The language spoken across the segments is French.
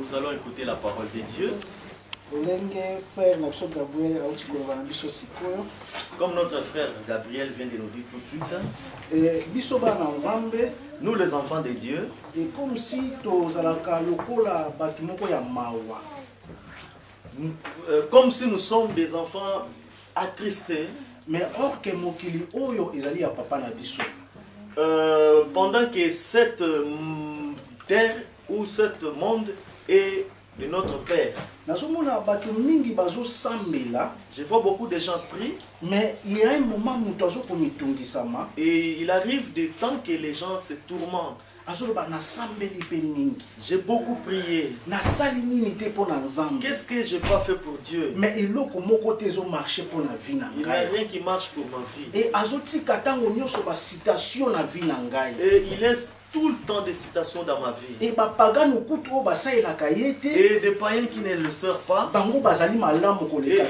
nous allons écouter la parole de Dieu. Comme notre frère Gabriel vient de nous dire tout de suite, nous les enfants de Dieu, comme si nous sommes des enfants attristés, mais or que mokili oyo ezali ya papa na biso. Pendant que cette terre ou ce monde est de notre Père. Je vois beaucoup de gens prient. Mais il y a un moment où et il arrive des temps que les gens se tourmentent. J'ai beaucoup prié. Qu'est-ce que je peux faire pour Dieu? Mais il n'y a rien qui marche pour ma vie. Et il laisse tout le temps des citations dans ma vie. Et des païens qui ne le servent pas. Et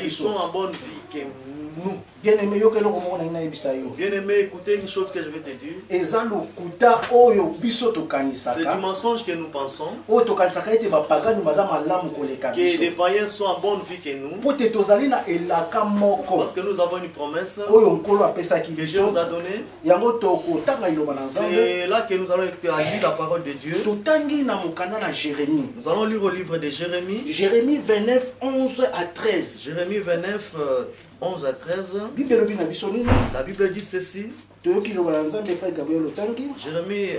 ils sont en bonne vie que nous. Bien-aimé, écoutez une chose que je vais te dire. C'est du mensonge que nous pensons. Que les païens sont en bonne vie que nous. Parce que nous avons une promesse que Dieu nous a donnée. C'est là que nous allons lire la parole de Dieu. Nous allons lire au livre de Jérémie. Jérémie 29, 11 à 13. Jérémie 29, 11 à 13. La Bible dit ceci. Jérémie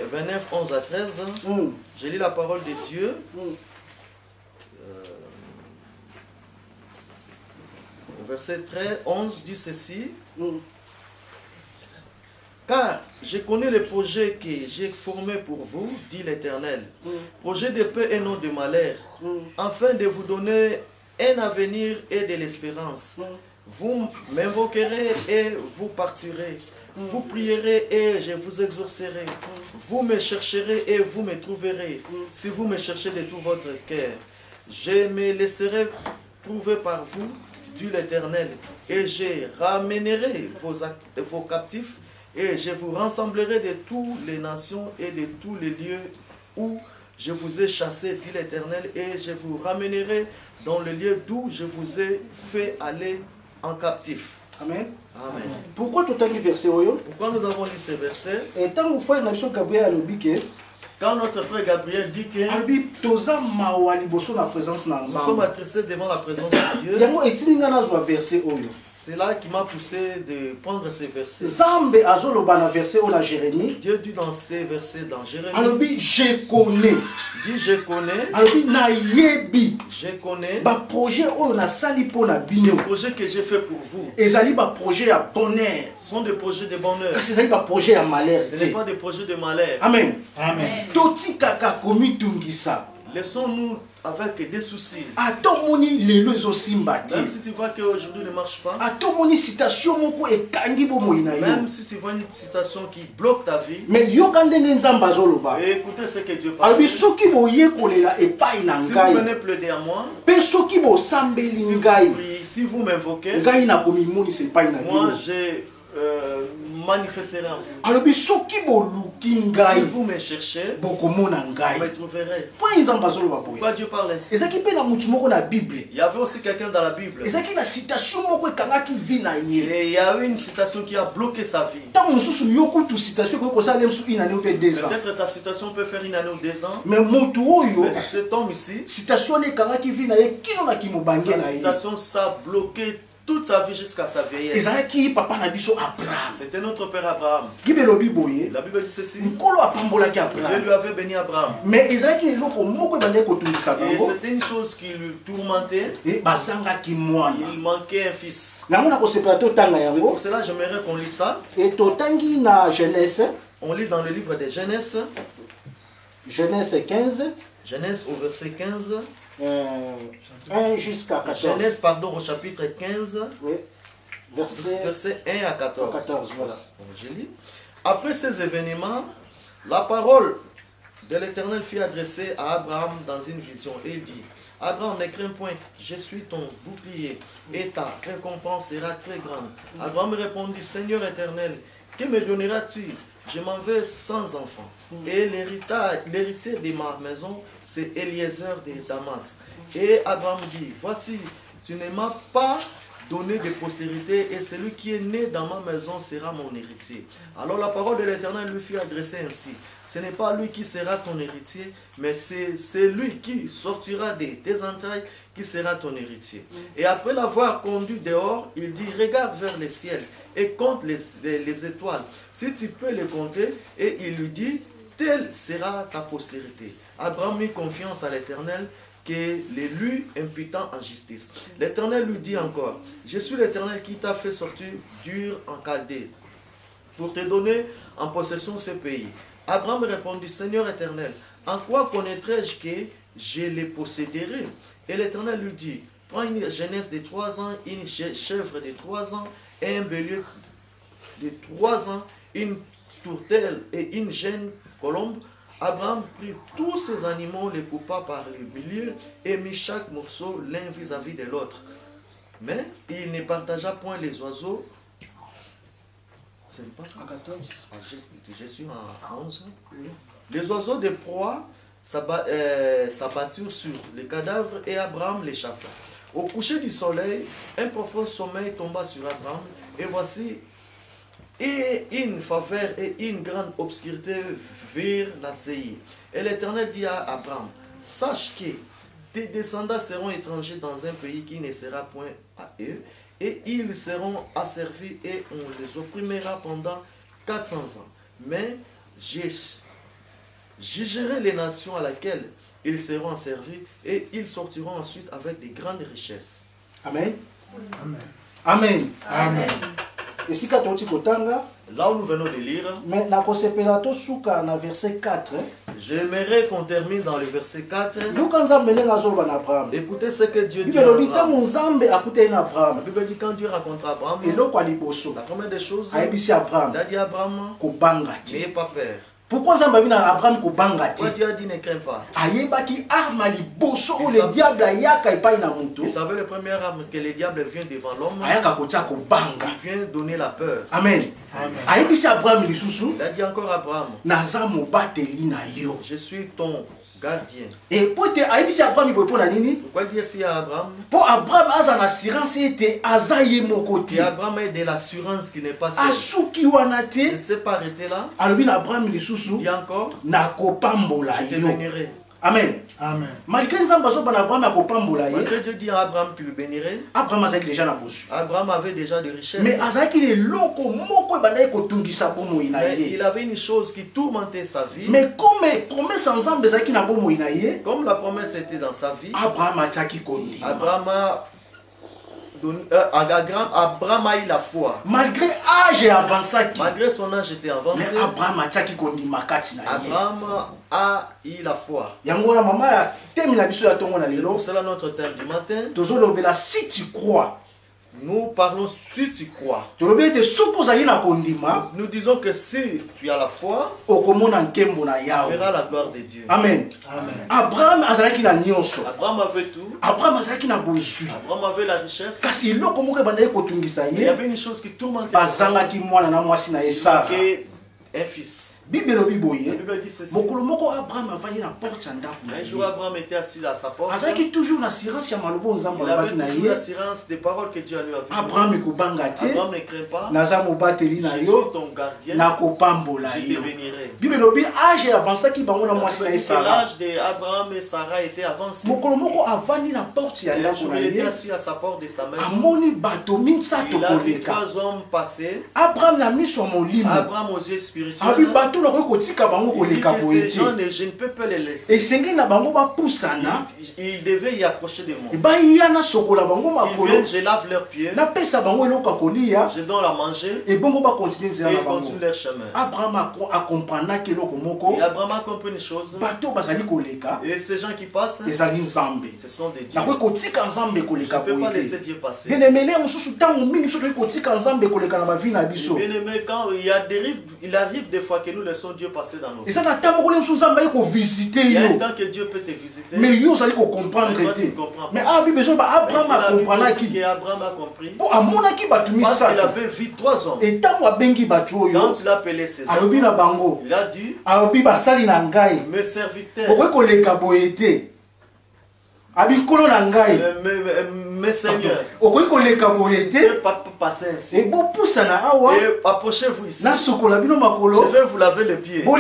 29, 11 à 13. Je lis la parole de Dieu. Verset 11 dit ceci. Car je connais les projets que j'ai formés pour vous, dit l'Éternel. Projet de paix et non de malheur, afin de vous donner un avenir et de l'espérance. Vous m'invoquerez et vous partirez. Vous prierez et je vous exaucerai. Vous me chercherez et vous me trouverez. Si vous me cherchez de tout votre cœur, je me laisserai prouver par vous, dit l'Éternel, et je ramènerai vos captifs et je vous rassemblerai de toutes les nations et de tous les lieux où je vous ai chassé, dit l'Éternel, et je vous ramènerai dans le lieu d'où je vous ai fait aller en captif. Amen. Amen. Pourquoi nous avons lu ces versets? Et tant que quand notre frère Gabriel dit que nous sommes attristés devant la présence de Dieu, c'est là qui m'a poussé de prendre ces versets. Dieu dit dans ces versets dans Jérémie, je connais. Dit je connais. Je connais. Les projets que j'ai fait pour vous. Sont des projets de bonheur. Ce n'est pas des projets de malheur. Amen. Amen. Laissons-nous avec des soucis. Même si tu vois qu'aujourd'hui ne marche pas. Même si tu vois une situation qui bloque ta vie. Mais et écoutez ce que Dieu parle. Si vous venez plaider à moi. Si vous m'invoquez. Moi j'ai manifesterai en vous. Si vous me cherchez, vous me trouverez. Pourquoi Dieu parle ainsi? Il y avait aussi quelqu'un dans la Bible. Et il y a eu une citation qui a bloqué sa vie. Peut-être ta situation peut faire 1 année ou 2 ans. Mais cet homme ici, sa citation ça a bloqué toute sa vie jusqu'à sa vieillesse. C'était notre père Abraham. La Bible dit ceci. Dieu lui avait béni Abraham. Mais et c'était une chose qui lui tourmentait. Il manquait un fils. C'est pour cela que j'aimerais qu'on lise ça. On lit dans le livre de Genèse. Genèse 15. Genèse au verset 15. 1 jusqu'à 14. Genèse, pardon, au chapitre 15. Oui. Verset 1 à 14. 14 voilà. Je lis. Après ces événements, la parole de l'Éternel fut adressée à Abraham dans une vision. Et il dit, Abraham, ne crains point, je suis ton bouclier et ta récompense sera très grande. Abraham répondit, Seigneur éternel, que me donneras-tu? je m'en vais sans enfant. Et l'héritier de ma maison, c'est Eliezer de Damas. Et Abraham dit, voici, tu ne m'as pas donné de postérité, et celui qui est né dans ma maison sera mon héritier. Alors la parole de l'Éternel lui fut adressée ainsi. Ce n'est pas lui qui sera ton héritier, mais c'est lui qui sortira de tes entrailles qui sera ton héritier. Et après l'avoir conduit dehors, il dit, regarde vers le ciel et compte les étoiles, si tu peux les compter. Et il lui dit, telle sera ta postérité. Abraham mit confiance à l'Éternel, que les lui imputant en justice. L'Éternel lui dit encore, je suis l'Éternel qui t'a fait sortir d'Ur en Chaldée pour te donner en possession ce pays. Abraham répondit, Seigneur éternel, en quoi connaîtrai-je que je les posséderai? Et l'Éternel lui dit, prends une jeunesse de 3 ans, une chèvre de 3 ans, et un bélier de 3 ans, une tourtelle et une jeune colombe. Abraham prit tous ces animaux, les coupa par le milieu et mit chaque morceau l'un vis-à-vis de l'autre. Mais il ne partagea point les oiseaux. C'est pas ça? À 14. Je suis à 11. Les oiseaux de proie s'abatturent sur les cadavres et Abraham les chassa. Au coucher du soleil, un profond sommeil tomba sur Abraham, et voici, et une faveur et une grande obscurité virent la Séhir. Et l'Éternel dit à Abraham, sache que tes descendants seront étrangers dans un pays qui ne sera point à eux, et ils seront asservis et on les opprimera pendant 400 ans. Mais je jugerai les nations à laquelle ils seront asservis, et ils sortiront ensuite avec de grandes richesses. Amen. Amen. Amen. Amen. Là où nous venons de lire, mais na verset 4. J'aimerais qu'on termine dans le verset 4. Écoutez ce que Dieu dit à Abraham. La Bible dit quand Dieu racontera Abraham, la première des choses, il a dit à Abraham, n'ayez pas peur. Pourquoi Abraham Pourquoi Dieu a dit ne crains pas? Il savait le premier arme que le diable vient devant l'homme. Il vient donner la peur. Amen. Il a dit encore à Abraham, je suis ton gardien. Et pour te aibisi Abraham pourquoi dire si à Abraham? Pour Abraham a une assurance était azaye mon côté. Et Abraham a de l'assurance qui n'est pas seul. Asuki wanate. Il ne s'est pas arrêté là. Alobina Abraham lisusu. Dit encore. Na kopambola je te bénirai. Amen. Amen. Malgré Dieu dit à Abraham qu'il le bénirait. Abraham avait déjà la bourse. Abraham avait déjà des richesses. Mais il avait une chose qui tourmentait sa vie. Mais comme la promesse était dans sa vie, Abraham a eu la foi. Malgré âge avancé. Malgré son âge était avancé. Mais Abraham a eu la foi. C'est pour cela notre thème du matin. Si tu crois. Nous parlons si tu crois. Nous disons que si tu as la foi, tu verras la gloire de Dieu. Amen. Amen. Abraham avait tout. Abraham avait la richesse. Il y avait une chose qui tourmentait. Un fils. La Bible dit ceci. Un jour Abraham était assis à sa porte. Il avait toujours l'assurance des paroles que Dieu lui a dit. Abraham ne craint pas. Je suis ton gardien. Je te bénirai. L'âge d'Abraham et Sarah était avancé. Il était assis à sa porte de sa maison. Il a vu 3 hommes passer. Abraham aux yeux spirituels. Il dit que ces gens, je ne peux pas les laisser. Ils devaient y approcher de moi. Ils viennent, je lave leurs pieds. Je donne à manger. Et ils continuent leur chemin. Abraham a compris une chose. Et ces gens qui passent, ce sont des dieux. Je ne peux pas laisser Dieu passer. Bien aimé, quand il arrive des fois que nous laissons Dieu passer dans nos vies. Et ça n'a pas visiter. Il y a un temps que Dieu peut te visiter. Mais vous allez comprendre. Mais Abraham a compris. Abraham a compris. Parce qu'il avait vu 3 hommes. Et quand tu l'as appelé ces hommes, il a dit, mes serviteurs, mes seigneurs, ne pas passer ainsi. Et approchez-vous ici. Je vais vous laver les pieds. Vous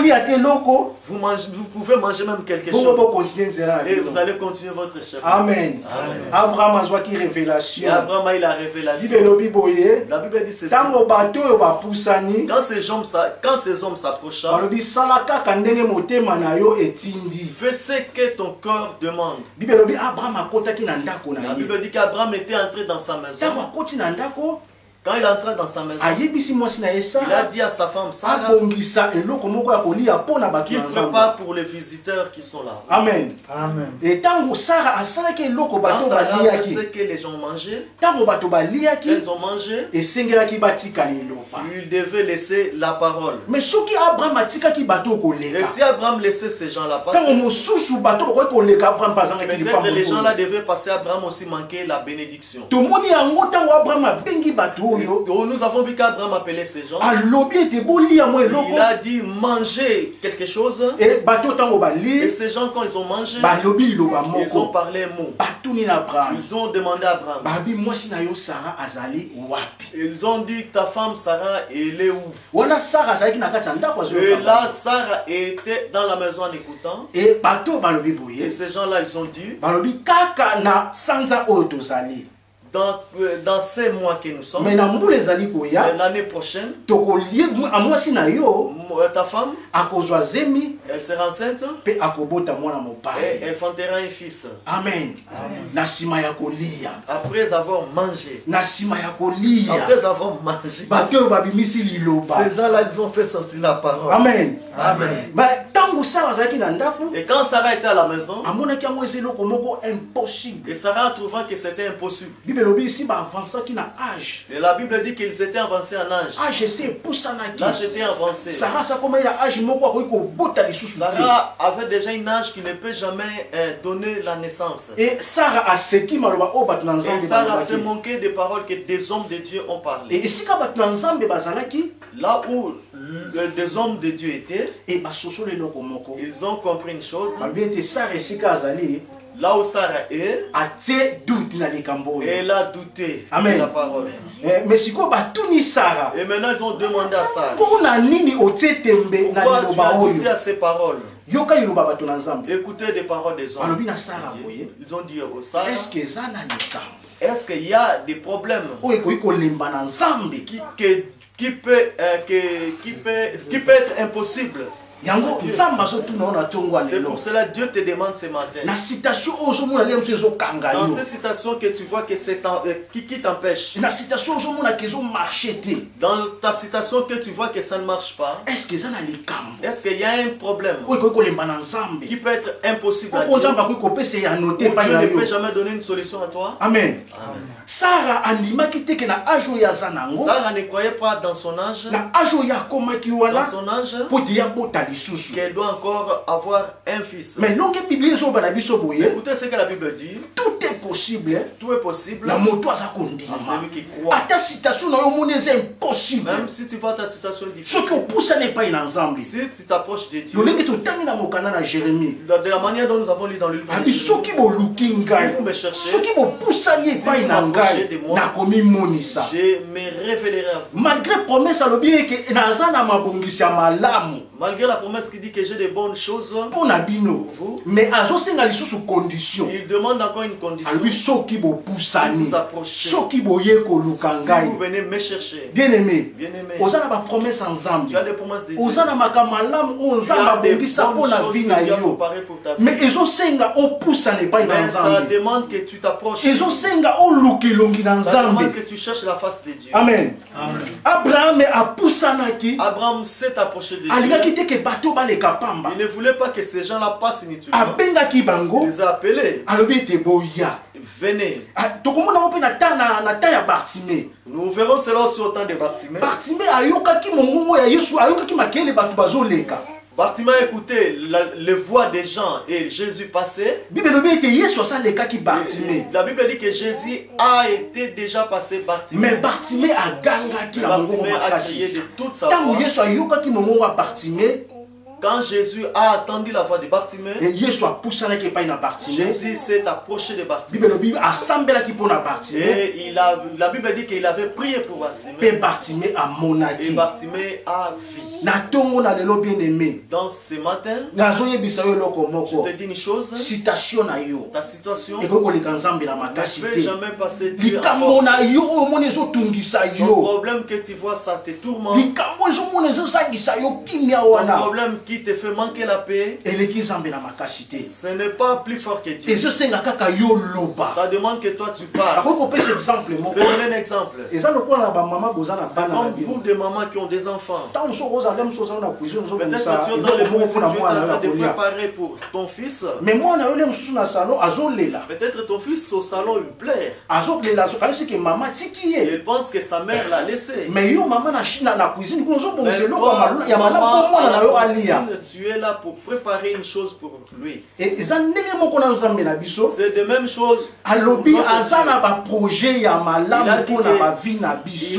pouvez manger même quelque chose. Et vous allez continuer votre chemin. Amen. Abraham a eu une révélation. Et Abraham a eu la révélation. La Bible dit ceci. Quand ces hommes s'approchent, fais ce que ton cœur demande. La Bible dit qu'Abraham était entré dans sa maison. Quand il est entré dans sa maison, il a dit à sa femme Sarah qu'il prépare pour les visiteurs qui sont là. Amen. Amen. Et quand Sarah a ce que les gens mangeaient, elles ont mangé, il devait laisser la parole. Mais ce qui Abraham a dit et si Abraham laissait ces gens-là passer, peut-être les gens-là devaient passer. Abraham aussi manquait la bénédiction. Nous avons vu qu'Abraham appelait ces gens. Il a dit manger quelque chose. Et ces gens, quand ils ont mangé, ils ont parlé un mot. Ils ont demandé à Abraham. Ils ont dit ta femme Sarah, elle est où? Et là, Sarah était dans la maison en écoutant. Et ces gens-là, ils ont dit dans ces mois que nous sommes, l'année prochaine, ta femme, elle sera enceinte et elle enfantera un fils. Amen. Après avoir mangé, ces gens-là, ils ont fait sortir la parole. Amen. Amen. Et quand Sarah était à la maison, et Sarah trouvant que c'était impossible. Et la Bible dit qu'ils étaient avancés en âge. L'âge était avancé. Sarah avait déjà une âge qui ne peut jamais donner la naissance. Et Sarah s'est moquée des paroles que des hommes de Dieu ont parlé. Là où des hommes de Dieu étaient, ils ont compris une chose. Là où Sarah est, elle a douté de la parole. Mais si Sarah, et maintenant ils ont demandé à Sarah, pourquoi tu as douté à ces paroles? Écoutez des paroles des hommes. Ils ont dit au Sarah, est-ce qu'il y a des problèmes qui peut être impossible? C'est pour cela que Dieu te demande ce matin. Dans ces situations que tu vois que c'est qui t'empêche, dans ta situation que tu vois que ça ne marche pas, est-ce qu'il y a un problème qui peut être impossible à Dieu? Dieu ne peut jamais donner une solution à toi. Amen. Sarah ne croyait pas dans son âge, qu'elle doit encore avoir un fils. Mais écoutez ce que la Bible dit. Tout est possible. Tout est possible. La moto à celui qui croit. À ta situation, c'est impossible. Même si tu vois ta situation difficile. Ce que pousse n'est pas ensemble. Si tu t'approches de Dieu. De la manière dont nous avons lu dans le livre de Jérémie. Si vous me cherchez, si vous m'approchez de moi, je me révélerai à vous. Malgré promesse à l'objet que malgré la promesse qui dit que j'ai de bonnes choses pour vous, mais il demande encore une condition. Si vous approchez, si vous venez me chercher, bien-aimé, tu as des promesses de Dieu. Tu as des bonnes choses que Dieu a préparées pour ta vie. Mais ça demande que tu t'approches. Ça demande que tu cherches la face de Dieu. Amen. Abraham s'est approché de Dieu. Il ne voulait pas que ces gens-là passent inutilement. Il les a appelés. Venez. Nous verrons cela aussi au temps de Bartimée. Bartimée a écouté les voix des gens et Jésus passait. La Bible dit que Jésus a été déjà passé Bartimée. Mais Bartimée a crié de toute sa voix. Quand Jésus a entendu la voix de Bartimée, Jésus s'est approché de Bartimée. Et la Bible dit qu'il avait prié pour Bartimée. Et Bartimée a vu. Dans ce matin, je te dis une chose, ta situation ne peut jamais passer Dieu à force. Ton problème que tu vois, ça te tourmente. Ton problème qui te fait manquer la paix, ce n'est pas plus fort que Dieu. Ça demande que toi tu parles. Je vais donner un exemple. C'est comme vous des mamans qui ont des enfants. Peut-être que tu es dans le monde, tu es en train de préparer pour ton fils. Peut-être ton fils au salon il pleure. Il pense que sa mère l'a laissé. Tu es là pour préparer une chose pour lui. C'est de même chose. Il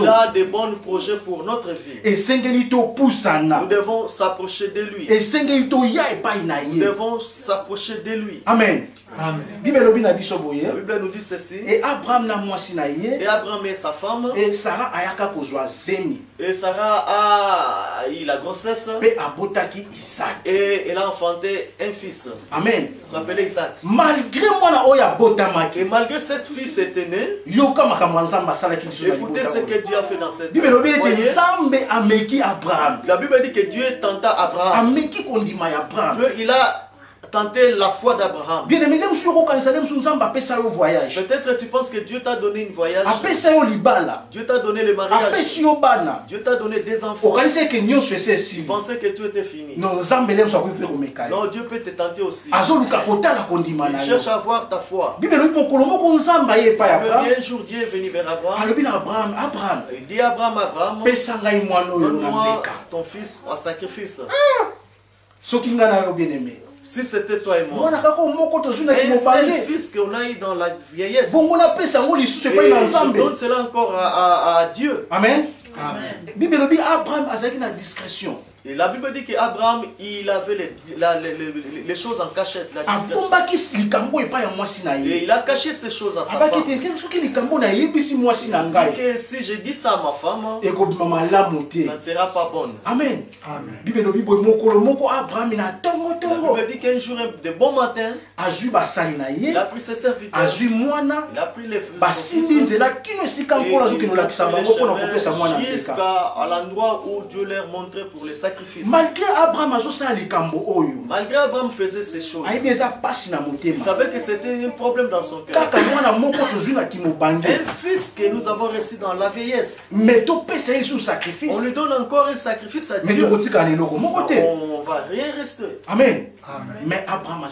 a de bons projets pour notre vie. Nous devons s'approcher de lui. Nous devons s'approcher de lui. Amen. La Bible nous dit ceci. Et Abraham et sa femme. Et Sarah a eu la grossesse. Et elle a enfanté un fils. Amen. Il s'appelait Isaac. Et malgré cette fille était née, écoutez ce que Dieu a fait dans cette vie. La Bible dit que Dieu tenta Abraham. Dieu, il a tenté la foi d'Abraham. Peut-être tu penses que Dieu t'a donné un voyage. Dieu t'a donné le mariage. Dieu t'a donné des enfants. Tu pensais que tout était fini. Non, Dieu peut te tenter aussi. Il cherche à voir ta foi. Un jour Dieu est venu vers Abraham. Il dit à Abraham, donne-moi ton fils en sacrifice. Si c'était toi et moi, un seul fils qu'on a eu dans la vieillesse, et je donne cela encore à Dieu. Amen. Discrétion. Et la Bible dit qu'Abraham, il avait les choses en cachette, la discrétion. Et il a caché ces choses à sa femme. Que si je dis ça à ma femme, ça ne sera pas bon. Amen. La Bible dit qu'un jour, de bon matin, il a pris ses serviteurs, il a pris les jusqu'à l'endroit où Dieu leur montrait pour les sacrifices. Malgré Abraham faisait ces choses. Il savait que c'était un problème dans son cœur. Un fils que nous avons reçu dans la vieillesse. On lui donne encore un sacrifice à Dieu. On ne va rien rester. Amen. Mais Abraham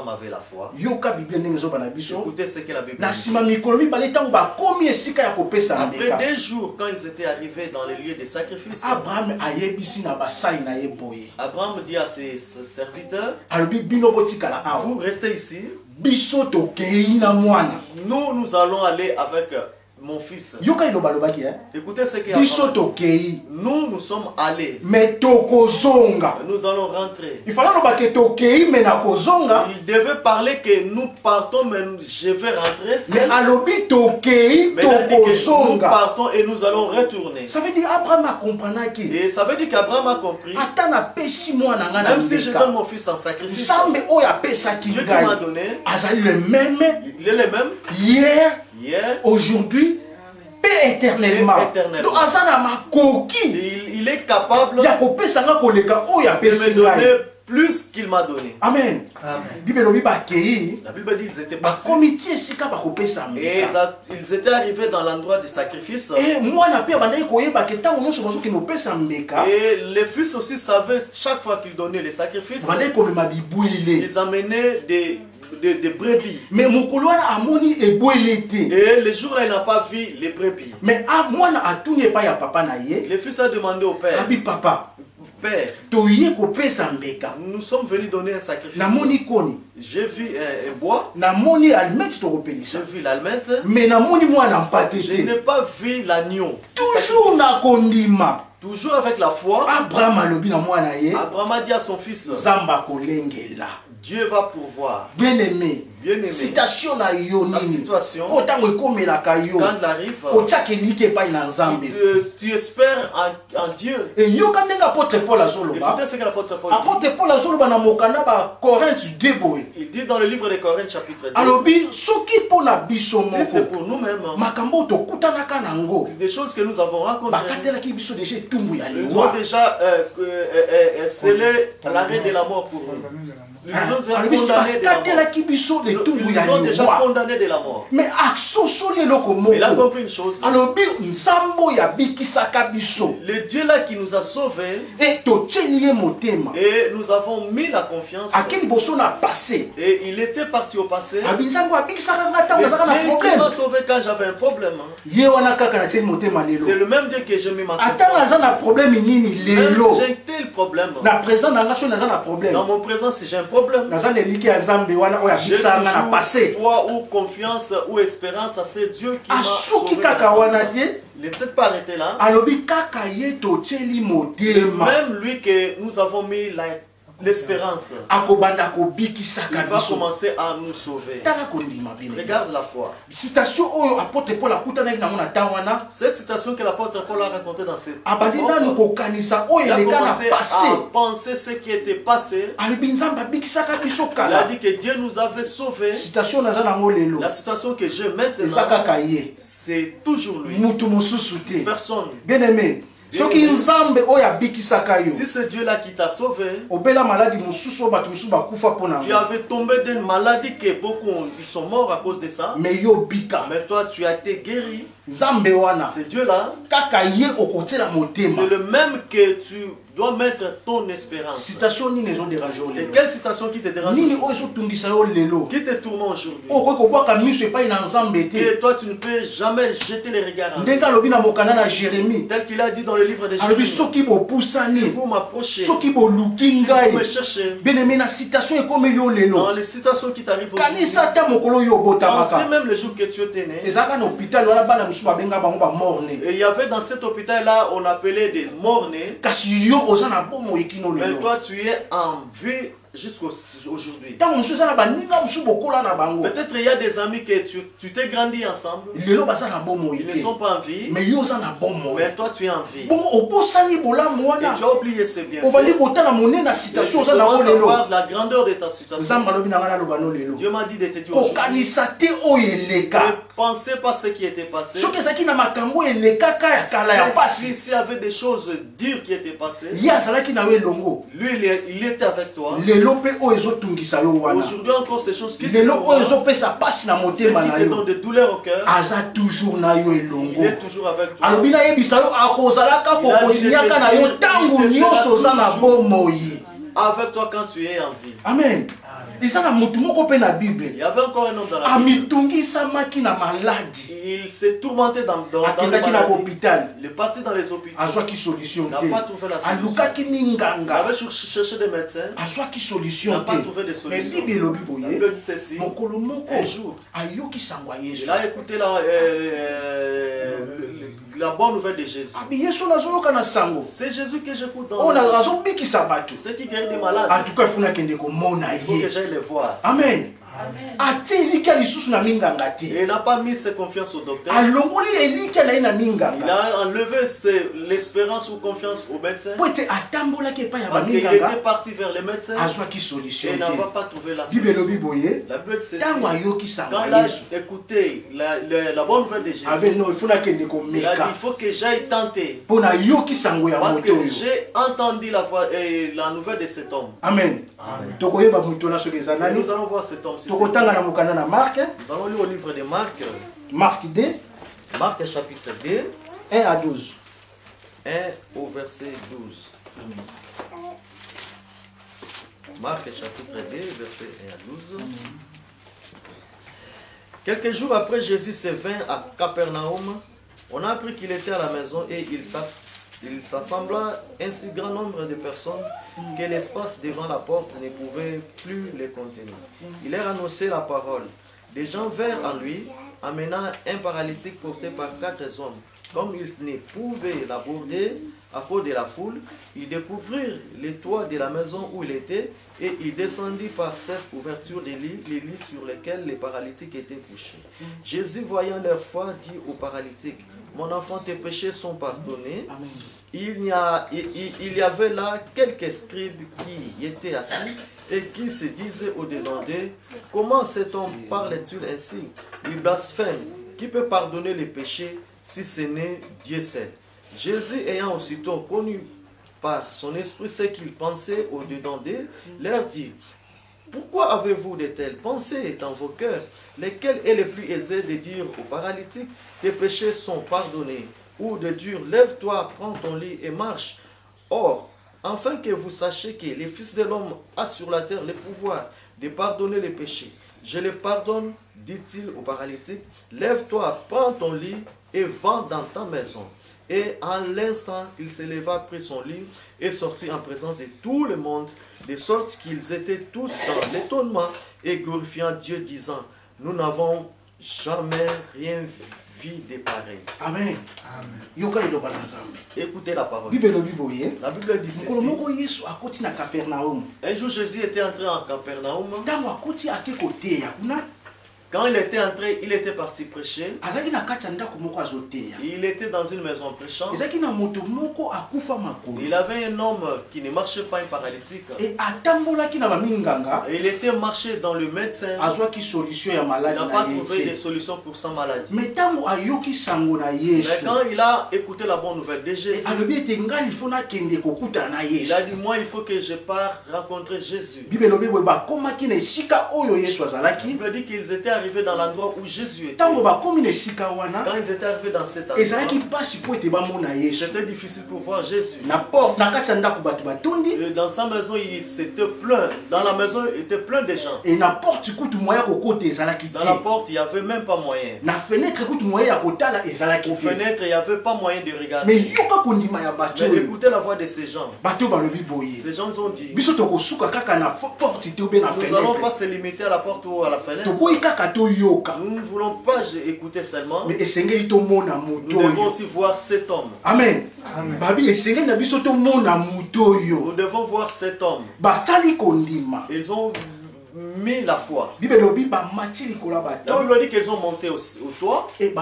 avait la foi. Écoutez ce que la Bible dit. Après 2 jours, quand ils étaient arrivés dans les lieux de sacrifice, Abraham dit à ses serviteurs, vous restez ici. Nous allons aller avec mon fils. Écoutez ce qu'il y a. Nous sommes allés. Nous allons rentrer. Il devait parler que nous partons, mais je vais rentrer. Mais nous partons et nous allons retourner. Ça veut dire Abraham a compris. Et ça veut dire qu'Abraham a compris. Même si je donne mon fils en sacrifice, Dieu qui m'a donné, il est le même. Hier, aujourd'hui, paix éternellement. Donc, il est capable de me me donner plus qu'il m'a donné. Amen. La Bible dit qu'ils étaient partis. Et ils étaient arrivés dans l'endroit du sacrifice. Et les fils aussi savaient chaque fois qu'ils donnaient les sacrifices, ils amenaient des brebis. Mais et le jour-là, il n'a pas vu les brebis. Mais le fils a demandé au père, Père, nous sommes venus donner un sacrifice. J'ai vu un bois. J'ai vu l'almette. Mais je n'ai pas vu l'agneau. Toujours avec la foi, Abraham a dit à son fils, Dieu va pourvoir. Bien-aimé, citation na yo la situation, quand elle arrive, tu espères en Dieu. Et yo quand l'apôtre Paul il dit dans le livre de Corinthiens chapitre 2, si c'est pour nous-mêmes, des choses que nous avons rencontrées, nous avons déjà scellé l'arrêt de la mort pour nous. Ils ont déjà condamné de la mort. Mais il a compris une chose. Le Dieu là qui nous a sauvés, et nous avons mis la confiance, et il était parti au passé. Le Dieu qui m'a sauvé quand j'avais un problème, c'est le même Dieu que j'ai mis ma confiance. Même si j'ai tel problème, dans mon présent, si j'ai un problème, j'ai toujours foi ou confiance ou espérance à ce Dieu qui m'a sauvé. Il ne s'est pas arrêté là. Même lui que nous avons mis l'espérance, il va commencer à nous sauver. Regarde la foi. Cette citation que l'apôtre Paul a racontée dans cette il a commencé à penser ce qui était passé. Il a dit que Dieu nous avait sauvés. La citation que j'ai maintenant, c'est toujours lui. Personne. Bien-aimé, si c'est Dieu là qui t'a sauvé, tu avais tombé d'une maladie que beaucoup ils sont morts à cause de ça, mais toi tu as été guéri. C'est Dieu là, c'est le même que tu dois mettre ton espérance. Et quelle citation qui te dérange aujourd'hui? Qui te tourmente aujourd'hui? Et toi tu ne peux jamais jeter les regards en Dieu. Tel qu'il a dit dans le livre de Jérémie, si vous m'approchez, si vous me cherchez, dans les citations qui t'arrivent aujourd'hui, pensez même le jour que tu étais né. Et il y avait dans cet hôpital là, on appelait des morts-nés. Mais toi tu es en vie jusqu'aujourd'hui. Peut-être il y a des amis que tu t'es grandi ensemble. Ils ne sont pas en vie. Mais toi tu es en vie. Et tu as oublié ce bien. Tu commences à voir la grandeur de ta situation. Dieu m'a dit de te dire aujourd'hui, ne pensez pas ce qui était passé. S'il y avait des choses dures qui étaient passées, lui il était avec toi. Aujourd'hui encore ces choses qui te donnent des douleurs au cœur, il est toujours avec toi. Il a dit avec toi quand tu es en vie. Amen. Il y avait encore un homme dans la Bible. Il s'est tourmenté dans les maladies. Il est parti dans les hôpitaux. Il n'a pas trouvé la solution. Il avait cherché des médecins. Il n'a pas trouvé de solution. La Bible dit ceci. Un jour, il a écouté la bonne nouvelle de Jésus. C'est Jésus que j'écoute dans le monde. C'est qui guérit des malades. Il faut que j'aille les voir. Amen. Il n'a pas mis ses confiances au docteur. Il a enlevé l'espérance ou confiance au médecin. Parce qu'il était parti vers les médecins et n'a pas trouvé la solution. La Bible c'est quand il a écouté la bonne nouvelle de Jésus, il a dit il faut que j'aille tenter parce que j'ai entendu la nouvelle de cet homme. Amen. Et nous allons voir cet homme. Nous allons lire au livre de Marc. Marc 2. Marc chapitre 2. 1 à 12. 1 au verset 12. Marc chapitre 2, verset 1 à 12. Quelques jours après, Jésus se vint à Capernaum. On a appris qu'il était à la maison et il s'assembla un si grand nombre de personnes que l'espace devant la porte ne pouvait plus les contenir. Il leur annonçait la parole. Des gens vinrent à lui, amenant un paralytique porté par 4 hommes. Comme ils ne pouvaient l'aborder à cause de la foule, ils découvrirent les toits de la maison où il était et il descendit par cette ouverture des lits sur lesquels les paralytiques étaient couchés. Jésus, voyant leur foi, dit aux paralytiques, « Mon enfant, tes péchés sont pardonnés. » Il y avait là quelques scribes qui étaient assis et qui se disaient au-dedans d'eux, « Comment cet homme parle-t-il ainsi? Il blasphème. Qui peut pardonner les péchés si ce n'est Dieu seul? » Jésus, ayant aussitôt connu par son esprit ce qu'il pensait au-dedans d'eux, leur dit, « Pourquoi avez-vous de telles pensées dans vos cœurs? Lesquelles est le plus aisé de dire aux paralytiques, tes péchés sont pardonnés, ou de dire, lève-toi, prends ton lit et marche. Or, afin que vous sachiez que le Fils de l'homme a sur la terre le pouvoir de pardonner les péchés. Je les pardonne, dit-il au paralytique, lève-toi, prends ton lit et va dans ta maison. Et en l'instant, il se leva, prit son lit et sortit en présence de tout le monde, de sorte qu'ils étaient tous dans l'étonnement et glorifiant Dieu, disant, nous n'avons jamais rien vu de pareil. Amen. Écoutez la parole. La Bible dit ceci. Un jour, Jésus était entré en Capernaum. Quand il était entré, il était parti prêcher. Il était dans une maison prêchant. Il avait un homme qui ne marchait pas, un paralytique. Et il était marché dans le médecin. Il n'a pas trouvé de solution pour sa maladie. Mais quand il a écouté la bonne nouvelle de Jésus, il a dit, moi il faut que je parte rencontrer Jésus. Il veut dire qu'ils étaient arrivés dans l'endroit où Jésus était. Quand ils étaient arrivés dans cet endroit, c'était difficile pour voir Jésus. Et dans sa maison, il s'était plein. Dans la maison, il était plein de gens. Dans la porte, il n'y avait même pas moyen. Aux fenêtres, il n'y avait pas moyen de regarder. Mais écoutez la voix de ces gens. Ces gens ont dit, nous n'allons pas se limiter à la porte ou à la fenêtre. Nous ne voulons pas écouter seulement. Nous devons aussi voir cet homme. Amen. Nous devons voir cet homme. Ils ont mis la foi. La Bible dit qu'ils ont monté au toit. Et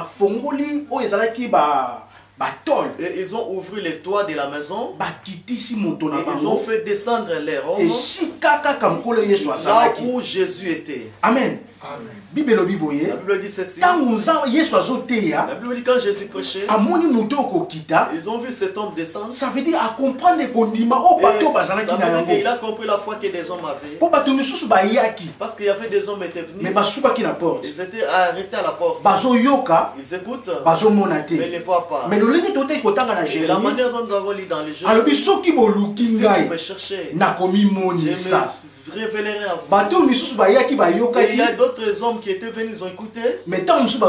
ils ont ouvert les toits de la maison. Et ils ont fait descendre les hommes là où Jésus était. Amen. La Bible dit ceci. La Bible dit quand Jésus prêchait, ils ont vu cet homme descendre. Ça veut dire à comprendre les condiments au bateau. Ça veut dire qu'il a compris la foi que des hommes avaient. Parce qu'il y avait des hommes qui étaient venus. Ils étaient arrêtés à la porte. Ils écoutent, mais ils ne voient pas. Et la manière dont nous avons lu dans les jeux, si vous me cherchez, je me révélerai à vous. Et il y a d'autres hommes qui étaient venus, ils ont écouté. Mais peut-être ils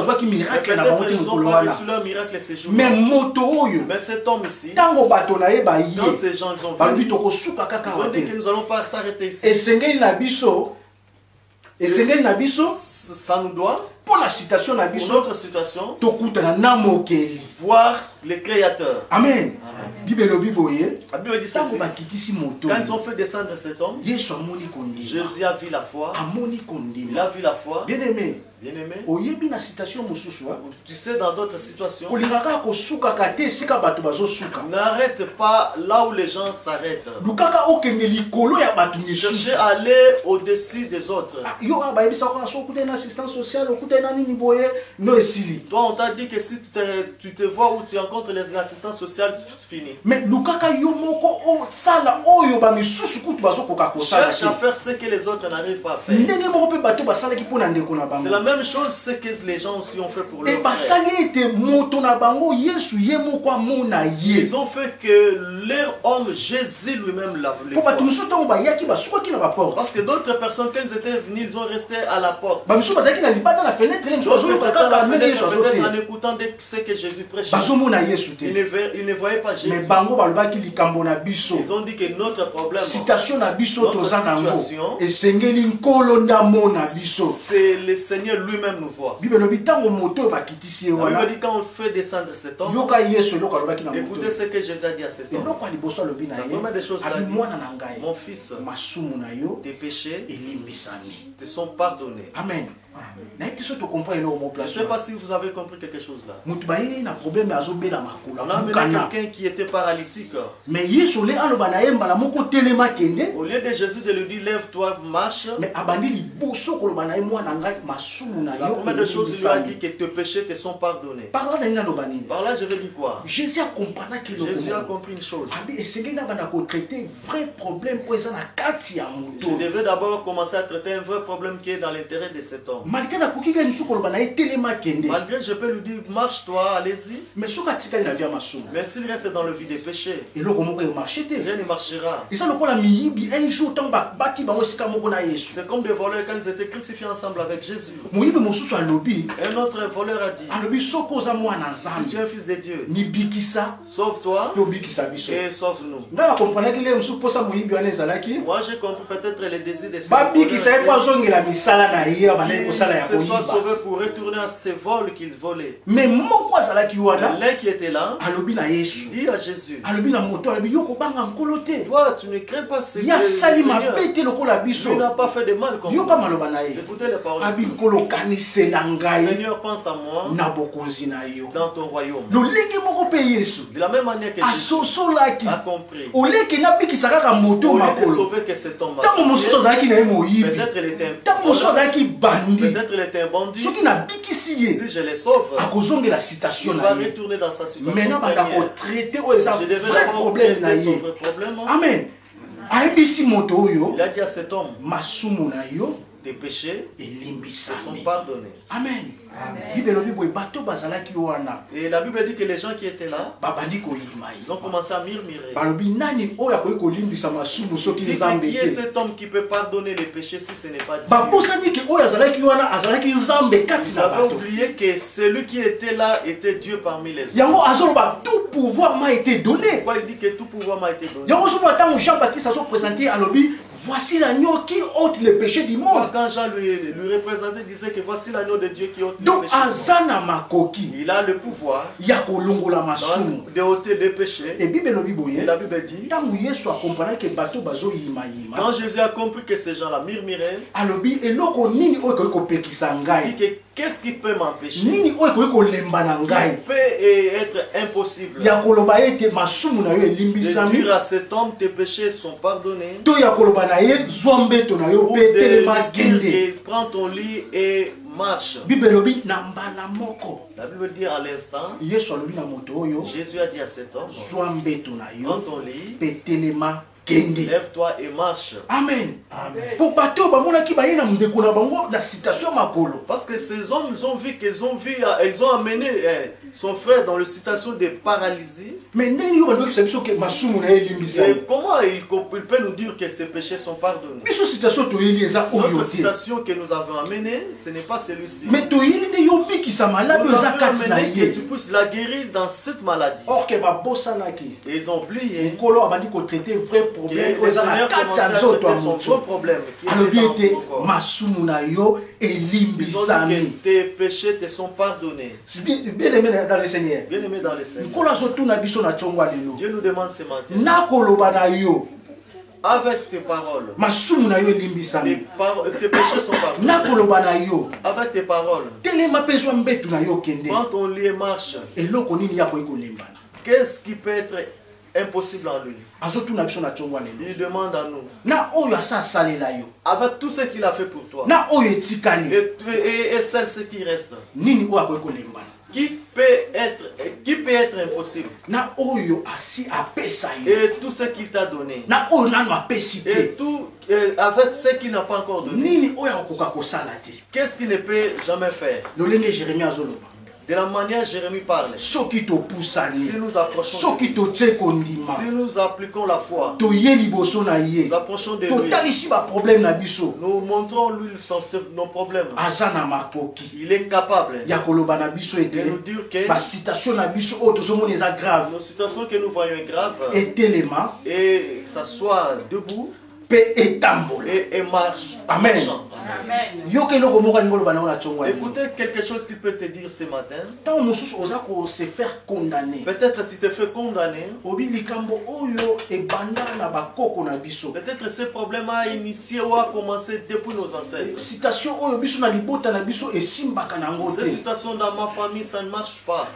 ont pas reçu leur miracle ces jours. Mais cet homme ici, quand ces gens ils ont vu, ils ont dit que nous n'allons pas s'arrêter ici. Ça nous doit pour la citation na Pour biso notre situation, tokutana na mokeli. voir le Créateur. Amen. Bible lobi boye. La Bible dit Tango ceci. bakitisi moto. Quand ils ont fait descendre cet homme, Yesu amoni kondima. Jésus a vu la foi. Amoni Il kondima. a vu la foi. Bien aimé. Bien-aimé. Oyebi na citation mosusu. Tu sais, dans d'autres situations, Kolingaka kosuka kate sika bato bazosuka. n'arrête pas là où les gens s'arrêtent. Lukaka okende likolo ya bato Cherchez misusu. à aller au-dessus des autres. Yo abayebisa ko so okuta na assistance sociale okuta na nini boye no esili. Toi, on t'a dit que si tu te vois où tu rencontres les assistants sociaux, c'est fini. Mais lukaka yo moko o sala oyo ba misusu kutu bazokoka kosala. Cherche à faire ce que les autres n'arrivent pas à faire. Ndenge moko pe bato basala ki pona ndeko na bango. C'est la même chose ce que les gens aussi ont fait pour Et leur frère. basali ete moto na bango Yesu ye moko amona ye. Ils ont fait que leur homme Jésus lui-même l'a voulu. Po bato misusu tango bayaki basukaki na ba Parce porte. que d'autres personnes, quand ils étaient venus, ils ont resté à la porte. Ba misusu bazaki na libanda na fenêtre le misusu D'autres bazo étaient à kaka la ndenge Yesu fenêtre, peut-être en azote. écoutant ce que Jésus prêchait. Bazomona Yesu te. Ils ne voyaient pas Mais Jésus. bango balobaki likambo na biso. Ils ont dit que notre problème, Citation na biso Notre toza nango. situation, Esengeli nkolo ndamo na biso. c'est le Seigneur lui-même nous voit. Bible lobi tango moto bakitisi ye La wana. Bible dit quand on fait descendre cet homme, Yoka Yesu eloko alobaki na moto. écoutez ce que Jésus a dit à cet homme. Eloko aliboso alobi na La première des choses, ye. il a Abi dit, mwana na ngai. mon fils, Masumu na yo tes péchés elimbisami. te sont pardonnés. Amen. nayebi te so tocomprend eloko mo Je ne place sais pas si vous avez compris quelque chose là. moto bayeli na problème azobela makolo On a amené amukana quelqu'un qui était paralytique. mais yesu le aloba na ye mbala moko telema kende Au lieu de Jésus de lui dire lève-toi, marche, mais abandi liboso koloba na ye mwana ngai masumu na la yo première des choses, il lui a dit elimbisami. que tes péchés te sont pardonnés. par là na nini aloba nini Par là, je vais dire quoi? jésus akomprendaki eloko Jésus a moko. compris une chose. abi esengeli na banda kotraite vrai problème oyo eza na kati ya Je moto devais d'abord commencer à traiter un vrai problème qui est dans l'intérêt de cet homme. malgré nakoki kaka lisusu koloba na ye telema kende Malgré, je peux lui dire marche-toi, allez-y. mais soki atikali na vi ya masumu Mais s'il reste dans le vide des péchés, eloko moko emarche te rien ne marchera. eza lokola miyibi un jour ntango baki bango esika moko na yesu C'est comme des voleurs quand ils étaient crucifiés ensemble avec Jésus. moyibi mosusu alobi Un autre voleur a dit, alobi soki oza mwana si nzambe tu es un fils de Dieu, mibikisa sauve-toi mpe obikisa biso et sauve-nous. ngai nakomprendaki le mosusu mposa moyibi wana ezalaki Moi, j'ai compris peut-être les désirs de ces babikisa ye mpo voleurs azongela misala na ye bandaki kosala ya qui se soit koyiba sauvés pour retourner à ces vols qu'ils volaient. mais moko azalaki wana L'un qui était là alobi na yesu dit à Jésus, alobi na moto alobi yo kobanga nkolo te toi, tu ne crains pas ce que ye asali mabe Seigneur te lokola lui biso n'a pas fait de mal comme yoka nous. maloba na ye Écoutez les paroles. abi nkolo kanisela ngai Seigneur, pense à moi na bokonzi na yo dans ton royaume. lolenge moko mpe yesu De la même manière que Jésus asosolaki a compris. oleke nabikisa kaka moto Au lieu de makolo sauver que cet homme ntango mosusu azalaki na ye moyibi peut-être il était un ntango mosusu azalaki bandi peut-être il était un bandit. soki nabikisi ye Si je les sauve, akozongela il citation va na ye retourner dans sa situation maintenant banda première. kotraite oyo eza Je devais vrai d'abord problème na traiter son ye vrai problème. amen ayebisi moto oyo Il a dit à cet homme, masumu na yo tes péchés te sont elimbisami pardonnés. amen bible elobi boye bato bazalaki wana Et la Bible dit que les gens qui étaient là, babandi koyima ils ont ye commencé à murmurer. balobi nani oyo akoki kolimbisa masumu soki Dit nzambe que qui est te cet homme qui peut pardonner les péchés si ce n'est pas Dieu? babosani ke oyo azalaki wana azalaki nzambe kati Vous na avez bato oublié que celui qui était là était Dieu parmi les hommes. yango azoloba tout pouvoir m'a été donné Pourquoi il dit que tout pouvoir m'a été donné? yango ozomona ntango jean baptiste azoprésente alobi voici l'agneau qui ôte les péchés du monde Quand Jean lui représentait, il disait que voici l'agneau de Dieu qui ôte les donc péchés du monde. aza na makoki Il a le pouvoir ya kolongola masumu de ôter les péchés. et bible elobi Et boye la Bible dit, ntango yesu akomprendaki bato bazoyimayima quand Jésus a compris que ces gens-là murmuraient, alobi eloko nini oyo ekoki kopekisa il ngai dit que qu'est-ce qui peut m'empêcher? nini oyo ekoki kolemba na Il ngai peut être impossible ya koloba ye ete masumu na yo de elimbisami dire à cet homme tes péchés sont pardonnés. to ya koloba na ye zwa mbeto na yo Ou mpe de telema lui dire kende que prends ton lit et marche. bible elobi na mbala moko La Bible dit à l'instant, yesu alobi na moto oyo Jésus a dit à cet homme, zwa mbeto na prends yo ton lit, mpe telema kende lève-toi et marche. amen po bato oyo bamonaki baye na ndeko na bango na citation makolo Parce que ces hommes, ils ont vu ils ont amené son frère dans une situation de paralysie. mais ndenge yo bandokisa biso ke masumu na ye Et elimbisami comment il peut nous dire que ses péchés sont pardonnés? biso citation toyeli eza oyo Notre te citation que nous avons amenée, ce n'est pas celui-ci. mais toyeli nde yo obikisa maladi Nous oyo eza avons kati na amené que ye tu puisses la guérir dans cette maladie. or ke babosanaki Et ils ont oublié nkolo abandi kotraite vrai problème le Seigneur commençait à traiter son gros problème. Alobi ete masumu na yo elimbisami. Tes péchés te sont pardonnés. Bien aimé dans le Seigneur. Bien aimé dans le Seigneur. Nkola sotu na biso na chongwa lelo. Dieu nous demande ce matin. Na koloba na yo. Avec tes paroles. Masumu na yo elimbisami. Tes péchés sont pardonnés. Na koloba na yo. Avec tes paroles. Telema pezwa mbetu na yo kende. Quand on lit et marche. Eloko nini ya ko lembana. Qu'est-ce qui peut être impossible en lui? Il demande à nous. Avec tout ce qu'il a fait pour toi. Et celle qui reste. Qui peut être impossible? Et tout ce qu'il t'a donné. Et tout avec ce qu'il n'a pas encore donné. Qu'est-ce qu'il ne peut jamais faire? De la manière Jérémie parle. Si nous approchons de lui, si nous appliquons la foi, nous approchons de lui, nous montrons lui nos problèmes. Il est capable de nous dire que nos situations que nous voyons graves, et que ça soit debout et marche. Amen. Écoutez quelque chose qu'il peut te dire ce matin. Peut-être tu te fais condamner. Peut-être ce problème a initié ou a commencé depuis nos ancêtres. Cette situation dans ma famille, ça ne marche pas.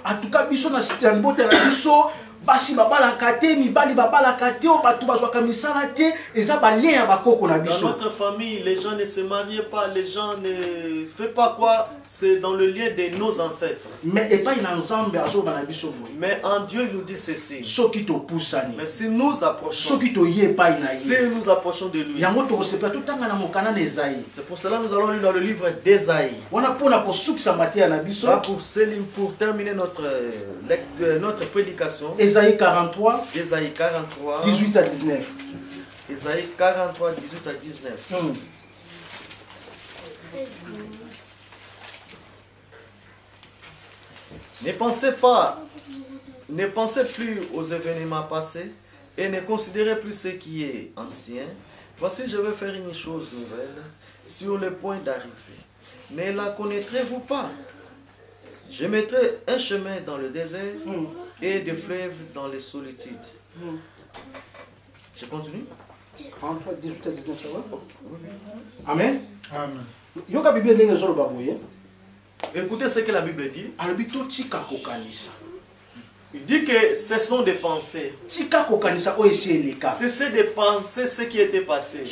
Basi babala kate ni bali babala kate o batu bazwaka misala te eza balien ya bakoko na biso. Dans notre famille, les gens ne se marient pas, les gens ne font pas quoi, c'est dans le lien de nos ancêtres. Mais et pas une ensemble azo bana biso boy. Mais en Dieu il nous dit ceci. Soki to pusani. Mais si nous approchons. Soki to ye pa ina ye. Si nous approchons de lui. Yango to se plateau tanga na mokana na Esaïe. C'est pour cela que nous allons lire dans le livre d'Ésaïe. Wana pona ko sukisa matia na biso. Pour terminer notre prédication. Ésaïe 43, 18 à 19. Ésaïe 43, 18 à 19. Ne pensez plus aux événements passés et ne considérez plus ce qui est ancien. Voici, je vais faire une chose nouvelle sur le point d'arriver. Ne la connaîtrez-vous pas? Je mettrai un chemin dans le désert et des fleuves dans les solitudes. Je continue. 43, 18 à 19, ça va? Amen. Amen. Écoutez ce que la Bible dit. Il dit que ce sont des pensées. Cessez de penser ce qui était passé.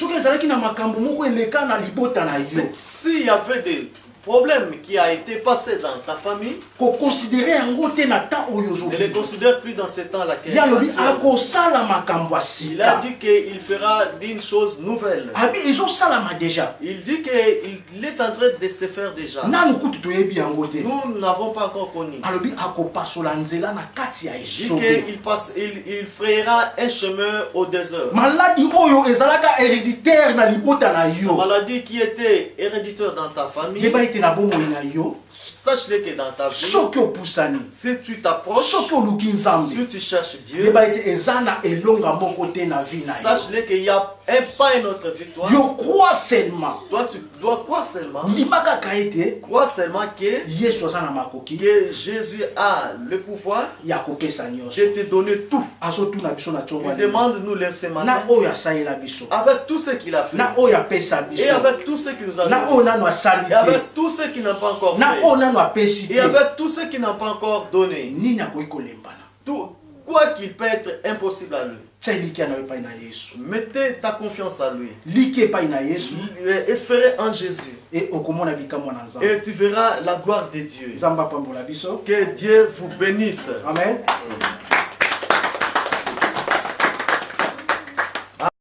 S'il y avait des problème qui a été passé dans ta famille, ne les considère plus dans ce temps-là. Il a dit qu'il fera une chose nouvelle. Il dit qu'il est en train de se faire déjà. Nous n'avons pas encore connu. Il frayera un chemin au désert. Maladie qui était héréditaire dans ta famille, sache-le que dans ta vie, si tu t'approches, si tu cherches Dieu, sache-le qu'il y a pas une autre victoire. Toi, tu dois croire seulement. Crois seulement que Jésus a le pouvoir de te donner tout. Il demande nous laisser maintenant avec tout ce qu'il a fait et avec tout ce qu'il nous a donné et avec tout ce qu'il n'a pas encore fait et avec tout ce qu'il n'a pas encore donné. Tout, quoi qu'il peut être impossible à lui. Mettez ta confiance à lui. Espérez en Jésus. Et tu verras la gloire de Dieu. Que Dieu vous bénisse. Amen.